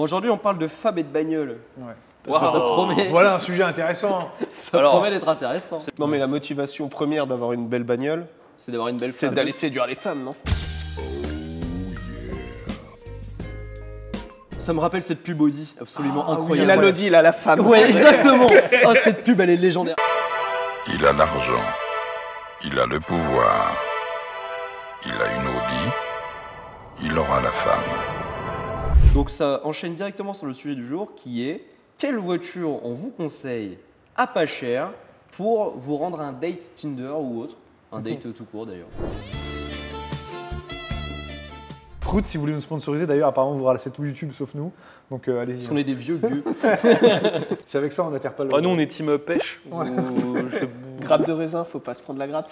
aujourd'hui, on parle de fab et de bagnole. Ouais. Wow. Ça promet. Voilà un sujet intéressant. Ça promet d'être intéressant. Non, mais la motivation première d'avoir une belle bagnole, C'est d'avoir une belle c'est femme. d'aller séduire les femmes, non? Ça me rappelle cette pub Audi, absolument Il incroyable. a l'audi, il a la femme. Ouais, exactement. Oh, cette pub, elle est légendaire. Il a l'argent, il a le pouvoir, il a une Audi, il aura la femme. Donc ça enchaîne directement sur le sujet du jour qui est quelle voiture on vous conseille à pas cher pour vous rendre un date Tinder ou autre. Un date tout court d'ailleurs. Prout, si vous voulez nous sponsoriser, d'ailleurs, apparemment, vous ralassez tout YouTube sauf nous. Donc allez-y. Parce qu'on est des vieux gueux. C'est avec ça, on n'atterre pas le. Ah, nous, on est team pêche. Grappe de raisin, faut pas se prendre la grappe.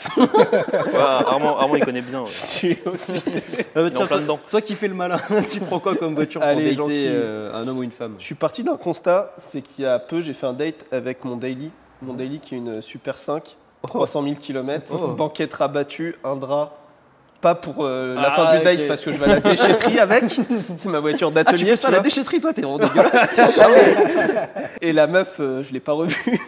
Armand, il connaît bien. Ouais. Je suis aussi. Tiens, plein dedans. toi qui fais le malin, tu prends quoi comme voiture Allez, pour dater gentil. un homme ou une femme? Je suis parti d'un constat, c'est qu'il y a peu, j'ai fait un date avec mon daily. Mon daily qui est une Super 5, 300 000 km, banquette rabattue, un drap. Pas pour la fin du date ok. parce que je vais à la déchetterie avec. C'est ma voiture Tu d'atelier. fais ça à la tu vois. déchetterie, toi, t'es vraiment dégueulasse. Et la meuf, je l'ai pas revue.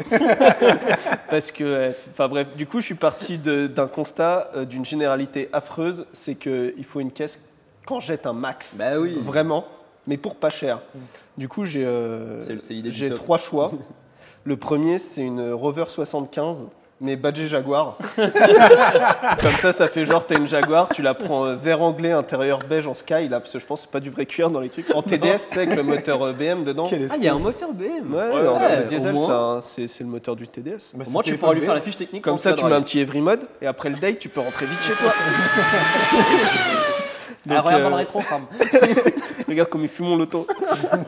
Parce que, enfin bref, du coup, je suis parti d'un constat d'une généralité affreuse, c'est qu'il faut une caisse quand jette un max. Bah oui. Vraiment, mais pour pas cher. Du coup, j'ai C'est l'idée du j'ai top. 3 choix. Le premier, c'est une Rover 75. Mais badgé Jaguar. Comme ça fait genre, t'as une Jaguar, tu la prends vert anglais, intérieur beige en sky, là, parce que je pense que c'est pas du vrai cuir dans les trucs. En TDS, tu sais, avec le moteur BM dedans. Quel Ah, il y a un moteur BM. Ouais, Ouais, le diesel, au moins. c'est le moteur du TDS. Bah, Au moins, c'était tu pourras pas lui le faire la BM. fiche technique. Comme en ça, tu cadre. mets un petit every mode, et après le date, tu peux rentrer vite chez toi. Ah, regarde dans le rétro, femme. Regarde comme il fume mon loto.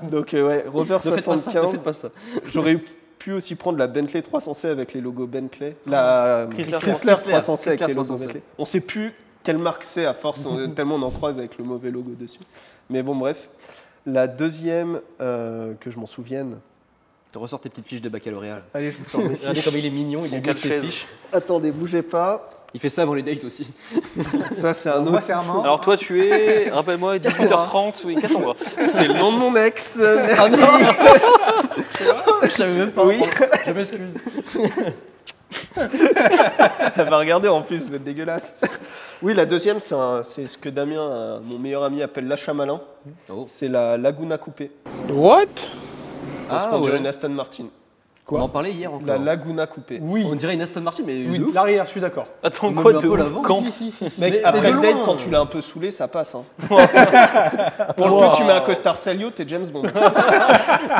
Donc, ouais, Rover Ne faites pas ça, ne 75. faites pas ça. J'aurais pu aussi prendre la Bentley 300C avec les logos Bentley. La Chrysler. Chrysler 300C avec Chrysler les logos 300C. Bentley. On sait plus quelle marque c'est à force, tellement on en croise avec le mauvais logo dessus. Mais bon, bref. La deuxième, que je m'en souvienne. Ressors tes petites fiches de baccalauréat. Allez, je vous sors mes Regardez fiches. comme il est mignon, il Son est beau de ses cache-chaise. fiches. Attendez, bougez pas. Il fait ça avant les dates aussi. Ça, c'est un Moi, autre. c'est Armand. Alors, toi, tu es, rappelle-moi, 18h30, oui, Cassandra. C'est le nom de mon ex. Merci. Je savais même pas. Oui. Je m'excuse. Elle va regarder en plus, vous êtes dégueulasse. Oui, la deuxième, c'est ce que Damien, mon meilleur ami, appelle l'achat malin. Oh. C'est la Laguna Coupé. What? Parce qu'on dirait une Aston Martin. On en parlait hier encore. La Laguna Coupé. Oui. On dirait une Aston Martin, mais Oui, de ouf. l'arrière, je suis d'accord. Attends, Même quoi, un de peu ouf, l'avant. quand Mec, Mais après de le date, loin. quand tu l'as un peu saoulé, ça passe. Hein. Pour le coup, tu mets un costard Salio, t'es James Bond.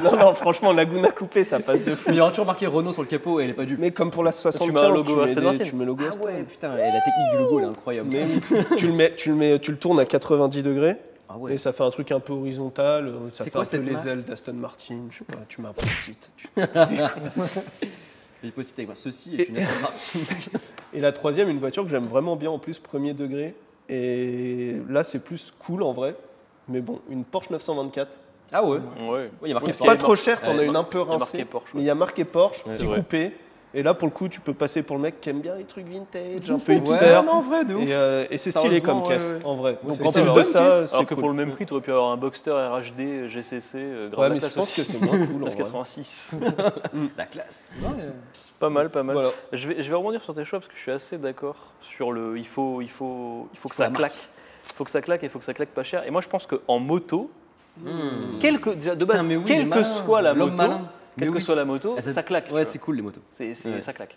non, franchement, Laguna Coupé, ça passe de fou. Il y aura toujours marqué Renault sur le capot et elle est pas du. Mais comme pour la 75, mets un logo mets Aston Martin. tu mets le logo Ah Aston. ouais, putain, et la technique du logo, elle est incroyable. Mais tu le tournes à 90 degrés. Ah ouais. Et ça fait un truc un peu horizontal, ça C'est fait quoi un peu cette les marque ailes d'Aston Martin, je sais pas, tu mets un post-it. J'ai posté avec moi. Ceci est une Aston Martin. Et la troisième, une voiture que j'aime vraiment bien en plus, premier degré. Et là, c'est plus cool en vrai. Mais bon, une Porsche 924. Ah ouais. Ouais. Il y a marqué Pas trop cher, t'en Ouais, as une un peu il y a rincée. marqué Porsche, Mais il y a marqué Porsche, Ouais, c'est c'est vrai. coupé. Et là, pour le coup, tu peux passer pour le mec qui aime bien les trucs vintage, un peu hipster. Ouais, non, en vrai, de ouf. Et c'est stylé comme Sérieusement, caisse, ouais. en vrai. Donc c'est en ça, plus une de bonne ça, caisse. c'est Alors que cool. pour le même prix, tu aurais pu avoir un Boxster RHD, GCC, grave Ouais, la mais je classe pense aussi. que c'est moins cool en vrai. 986. La classe. Pas mal, pas mal. Voilà. Je vais rebondir sur tes choix parce que je suis assez d'accord sur le. Il faut que ça la marque. claque. Il faut que ça claque et il faut que ça claque pas cher. Et moi, je pense qu'en moto, déjà, de Putain, base, mais oui, quelle les que malins, soit la l'homme moto, malin. Mais quelle que oui. soit la moto, Ah, ça claque. tu Ouais, vois. c'est cool les motos. Ouais. Ouais. Ça claque.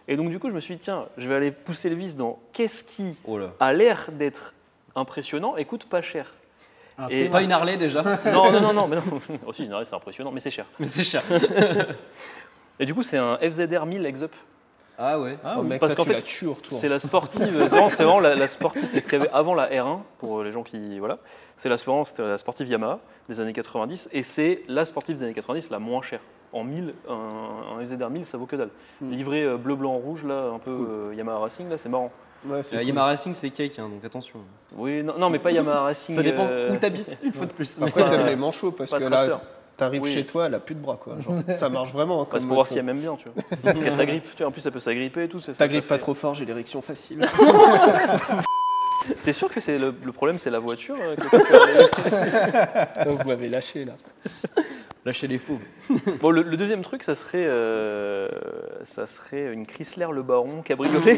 Et donc, du coup, je me suis dit, tiens, je vais aller pousser le vis dans qu'est-ce qui Oh là. a l'air d'être impressionnant et coûte pas cher. Et Pas une Harley déjà. non, mais non. Aussi, une Harley, c'est impressionnant, mais c'est cher. Mais c'est cher. Et du coup, c'est un FZR 1000 Exup. Ah ouais. Oh, mec, Parce ça, qu'en tu fait, la tues au retour. C'est la sportive, c'est vraiment la sportive, c'est ce qu'il y avait avant la R1, pour les gens qui. Voilà. C'était la sportive Yamaha des années 90, et c'est la sportive des années 90 la moins chère. En 1000, un FZR 1000, ça vaut que dalle. Livré bleu, blanc, rouge, là, un peu Yamaha Racing, là, c'est marrant. Ouais, c'est cool. Yamaha Racing, c'est cake, hein, donc attention. Oui, non, mais pas Yamaha Racing. Ça dépend où t'habites, une fois de plus. Après, t'aimes les manchots parce Pas que traceur. là, t'arrives Oui. chez toi, elle a plus de bras, quoi. Genre, ça marche vraiment. Ouais, c'est pour voir si elle m'aime bien, tu vois. Qu'elle s'agrippe, tu vois, en plus, ça peut s'agripper et tout. T'agrippes pas trop fort, j'ai l'érection facile. T'es sûr que c'est le problème, c'est la voiture Vous m'avez lâché là. Lâchez les fous. Bon, le deuxième truc, ça serait une Chrysler Le Baron cabriolet.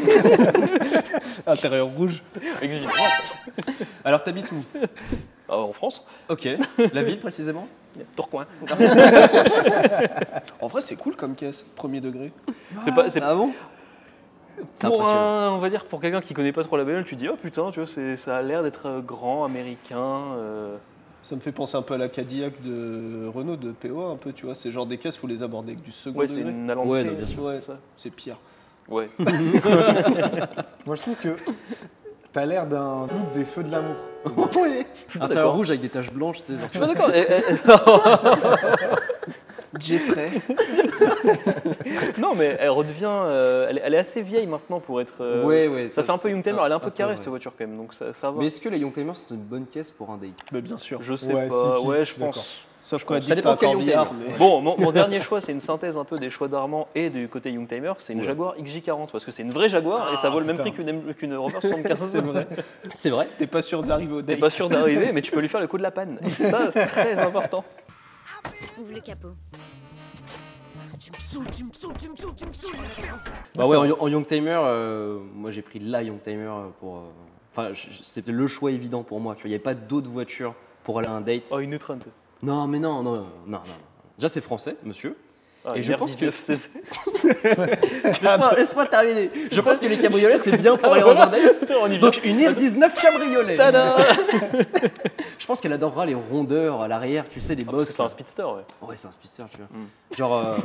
Intérieur rouge. Évidemment. Alors, t'habites où? En France, Ok. La ville, précisément? Tourcoing. En vrai, c'est cool comme caisse, premier degré. C'est pas, Ah bon? C'est pour impressionnant. on va dire pour quelqu'un qui connaît pas trop la bagnole, tu dis oh putain, tu vois, ça a l'air d'être grand, américain. Ça me fait penser un peu à la Cadillac de Renault, de PO, un peu, tu vois. C'est genre des caisses, faut les aborder avec du second Ouais, c'est degré. une Alante. Ouais, non, bien sûr. Ouais, c'est pire. Ouais. Moi, je trouve que t'as l'air d'un look des feux de l'amour. Oui. Je suis pas Intérieur d'accord. rouge avec des taches blanches, tu sais. genre Je suis pas d'accord. Jeffrey. Non, mais elle redevient. Elle est assez vieille maintenant pour être. Ouais, Ça fait un peu Youngtimer. Elle est un peu carrée ouais. cette voiture quand même, donc ça va. Mais est-ce que les Youngtimers c'est une bonne caisse pour un date? Mais bien sûr. Je sais Ouais, pas. si, Ouais, je je suis pense. Sauf quoi, Ça dépend quel Youngtimer. Bon, mon dernier choix, c'est une synthèse un peu des choix d'Armand et du côté Youngtimer. C'est une Ouais. Jaguar XJ40 parce que c'est une vraie Jaguar et ça vaut le même putain. prix qu'une Rover 75. C'est vrai. C'est vrai. T'es pas sûr d'arriver au T'es date. pas sûr d'arriver, mais tu peux lui faire le coup de la panne. Et ça, c'est très important. Ouvre le capot. Tu me saoules. Bah ouais, en Youngtimer, moi j'ai pris la Youngtimer pour. Enfin, c'était le choix évident pour moi. Tu vois, il n'y avait pas d'autres voitures pour aller à un date. Oh, une Neutron. Non, mais non. Déjà, c'est français, monsieur. Ah, Et une je pense que- R19 Laisse-moi terminer. Je pense que les cabriolets, c'est bien pour aller dans un date. On y vient. Donc, une R19 cabriolet. Tada. Je pense qu'elle adorera les rondeurs à l'arrière, tu sais, les Parce que bosses. c'est un speedster, ouais. Ouais, c'est un speedster, tu vois. Genre,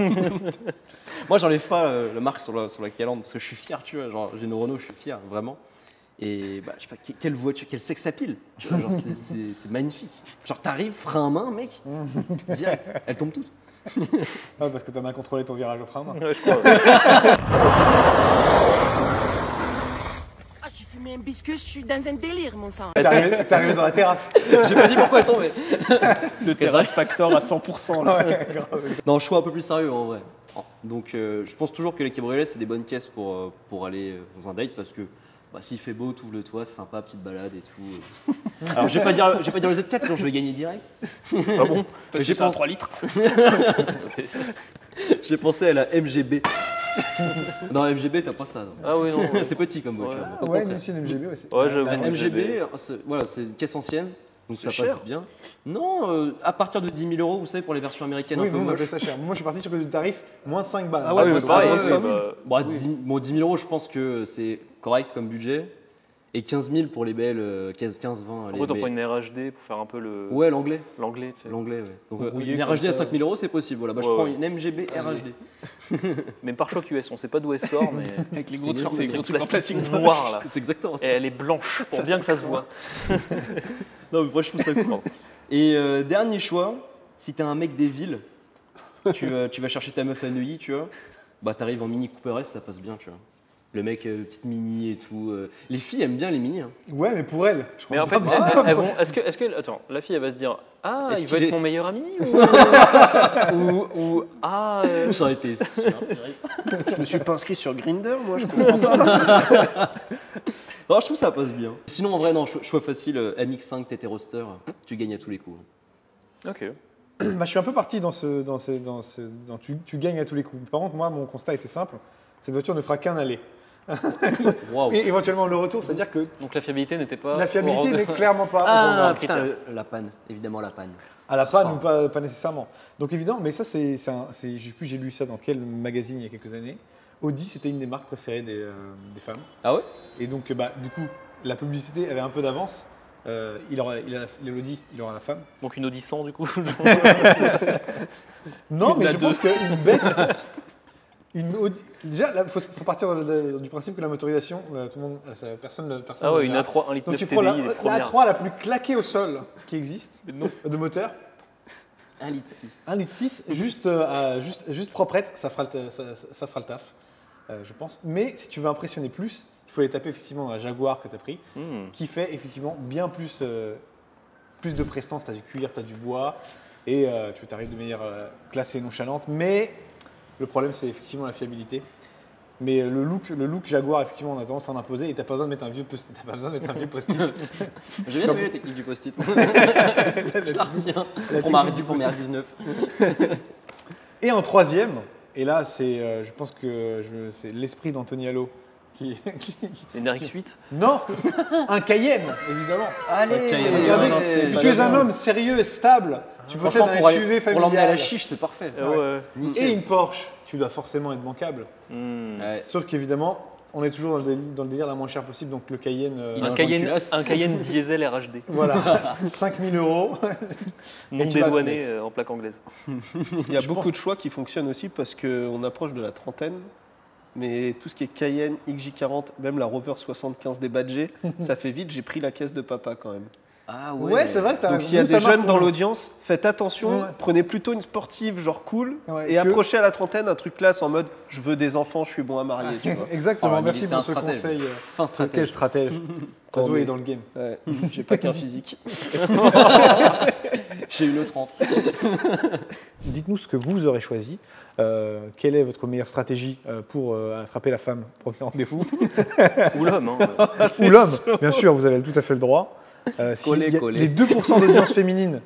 moi, j'enlève pas la marque sur la calandre parce que je suis fier, tu vois. Genre, j'ai une Renault, je suis fier, vraiment. Et bah, je sais pas, quelle voiture, quel sex appeal. Tu vois, genre, c'est magnifique. Genre, t'arrives, frein à main, mec, direct. Elles tombent toutes. Ah, parce que t'as mal contrôlé ton virage au frein. Ouais, je crois. Ah, j'ai fumé un biscuit, je suis dans un délire, mon sang. T'es arrivé dans la terrasse. J'ai pas dit pourquoi elle tombait. Le terrace factor à 100%. Là. Ouais, grave. Non, choix un peu plus sérieux en vrai. Donc, je pense toujours que les cabriolets, c'est des bonnes caisses pour aller dans un date parce que bah, s'il fait beau, t'ouvres le toit, c'est sympa, petite balade et tout. Alors, je vais pas dire le Z4, sinon je vais gagner direct. Ah bon? Parce J'ai que c'est un pensé- 3 litres. J'ai pensé à la MGB. Non, la MGB, t'as pas ça. non. Ah oui, non. C'est petit comme voiture. Ouais. au Ouais, contraire. nous aussi, une MGB aussi. Ouais, j'avoue. La MGB. MGB, voilà, c'est une caisse ancienne, donc ça C'est passe cher. bien. Non, à partir de 10 000 €, vous savez, pour les versions américaines Oui, un peu nous, on moches. appelle ça cher. Moi, je suis parti sur le tarif moins 5 balles. Ah ouais, mais bah, pareil, ouais, 25 000. bah, Bon, oui. 10 000 €, je pense que c'est correct comme budget. Et 15 000 pour les belles, 15-20. En les gros, t'en belles- prends une RHD pour faire un peu le Ouais, l'anglais. l'anglais, tu sais. L'anglais, ouais. Donc, Rouillé une comme RHD à ça. 5 000 €, c'est possible. Voilà, bah, je Ouais, prends ouais. une MGB RHD. Mais pare-choc US, on sait pas d'où elle sort, mais Avec les C'est gros une- trucs, c'est les une gros trucs en plastique noir là. C'est exactement ça. Et elle est blanche, pour bien que ça se voit. Non, mais moi, je trouve ça cool. Et dernier choix, si t'es un mec des villes, tu vas chercher ta meuf à Neuilly, tu vois, bah t'arrives en Mini Cooper S, ça passe bien, tu vois. Le mec, petite mini et tout. Les filles aiment bien les mini. Hein. Ouais, mais pour elle, je Mais crois en fait, pas. elles vont. Est-ce que. Attends, la fille, elle va se dire ah, Est-ce il veut qu'il être est- mon meilleur ami ou ah. J'en étais sûr. Je me suis pas inscrit sur Grindr, moi, je comprends pas. Non, je trouve ça passe bien. Sinon, en vrai, non, choix facile, MX5 TT Roadster, tu gagnes à tous les coups. Ok. Bah, je suis un peu parti dans tu gagnes à tous les coups. Par contre, moi, mon constat était simple. Cette voiture ne fera qu'un aller. Waouh. Et éventuellement le retour, c'est-à-dire que Donc la fiabilité n'était pas. la fiabilité n'est clairement pas au Ah, programme. putain, critère. la panne, évidemment la panne. À la panne Ah. ou pas nécessairement. Donc évidemment, mais ça, je sais plus, j'ai lu ça dans quel magazine il y a quelques années. Audi, c'était une des marques préférées des femmes. Ah ouais? Et donc, bah, du coup, la publicité avait un peu d'avance. L'Audi, il aura la femme. Donc une Audi 100 du coup. Non, mais La je deux. pense qu'une bête. Une Audi. Déjà, il faut partir du principe que la motorisation, tout le monde, personne. Ah ouais, ne une l'a. A3 1 litre Donc 9 tu prends TDI, les la premières. A3 la plus claquée au sol qui existe Non. de moteur. 1,6 litre. 1,6 litre, juste proprette, ça fera le taf, je pense. Mais si tu veux impressionner plus, il faut les taper effectivement dans la Jaguar que tu as pris, Hmm. qui fait effectivement bien plus de prestance. Tu as du cuir, tu as du bois, et tu arrives de manière classe et nonchalante. Mais le problème, c'est effectivement la fiabilité. Mais le look Jaguar, effectivement, on a tendance à en imposer et t'as pas besoin de mettre un vieux post-it. T'as pas besoin de mettre un vieux post-it. J'ai bien aimé la technique du post-it. Je la retiens pour ma R19. Et en troisième, et là, c'est, je pense que c'est l'esprit d'Anthony Allo qui... C'est une RX-8. Non, un Cayenne, évidemment. Allez, Cayenne. Regardez, non, c'est tu pas es un bien. homme sérieux et stable. Tu possèdes Franchement, un SUV pour l'emmener à la familial chiche, c'est parfait. Ouais. et une Porsche. Tu dois forcément être bancable. Hmm. Ouais. Sauf qu'évidemment, on est toujours dans le délire la moins chère possible, donc le Cayenne. Il a Un Cayenne diesel RHD. Voilà, 5 000 €. Non tu vas dédouané te en plaque anglaise. Il y a beaucoup de choix qui fonctionnent aussi parce qu'on approche de la trentaine. Mais tout ce qui est Cayenne, XJ40, même la Rover 75 des badgés, ça fait vite, j'ai pris la caisse de papa quand même. Ah Ouais, c'est vrai que t'as Donc s'il y a nous, des ça marche jeunes pour dans nous. l'audience, faites attention, Ouais. prenez plutôt une sportive genre cool Ouais, et que- approchez à la trentaine un truc classe en mode je veux des enfants, je suis bon à marier. Tu vois. Exactement, Oh, merci c'est pour un ce stratège. conseil. Fin Quel stratège. stratège. Quand Kazuo mais- est dans le game. Ouais, j'ai pas qu'un physique. J'ai une 30. Dites-nous ce que vous aurez choisi. Quelle est votre meilleure stratégie pour attraper la femme au premier rendez-vous? Ou l'homme. Hein. Ou l'homme, bien sûr, vous avez tout à fait le droit. Collé, S'il y a collé. les 2% d'audience féminine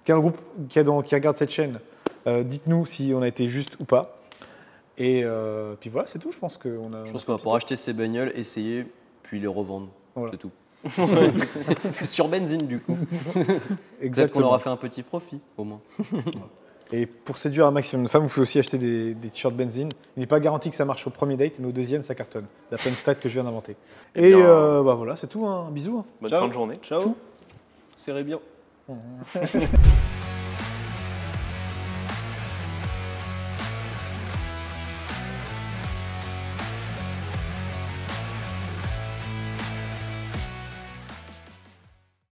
qui regarde cette chaîne, dites-nous si on a été juste ou pas. Et puis voilà, c'est tout. Je pense qu'on a. Je pense qu'on va pouvoir acheter ces bagnoles, essayer, puis les revendre. Voilà. C'est tout. Sur benzine, du coup. Peut-être qu'on Exactement. aura fait un petit profit, au moins. Et pour séduire un maximum de femmes, vous pouvez aussi acheter des t-shirts benzine. Il n'est pas garanti que ça marche au premier date, mais au deuxième, ça cartonne. D'après une stat que je viens d'inventer. Eh Et bien- bah voilà, c'est tout. Un bisou. Bonne Ciao. fin de journée. Ciao. Serrez bien.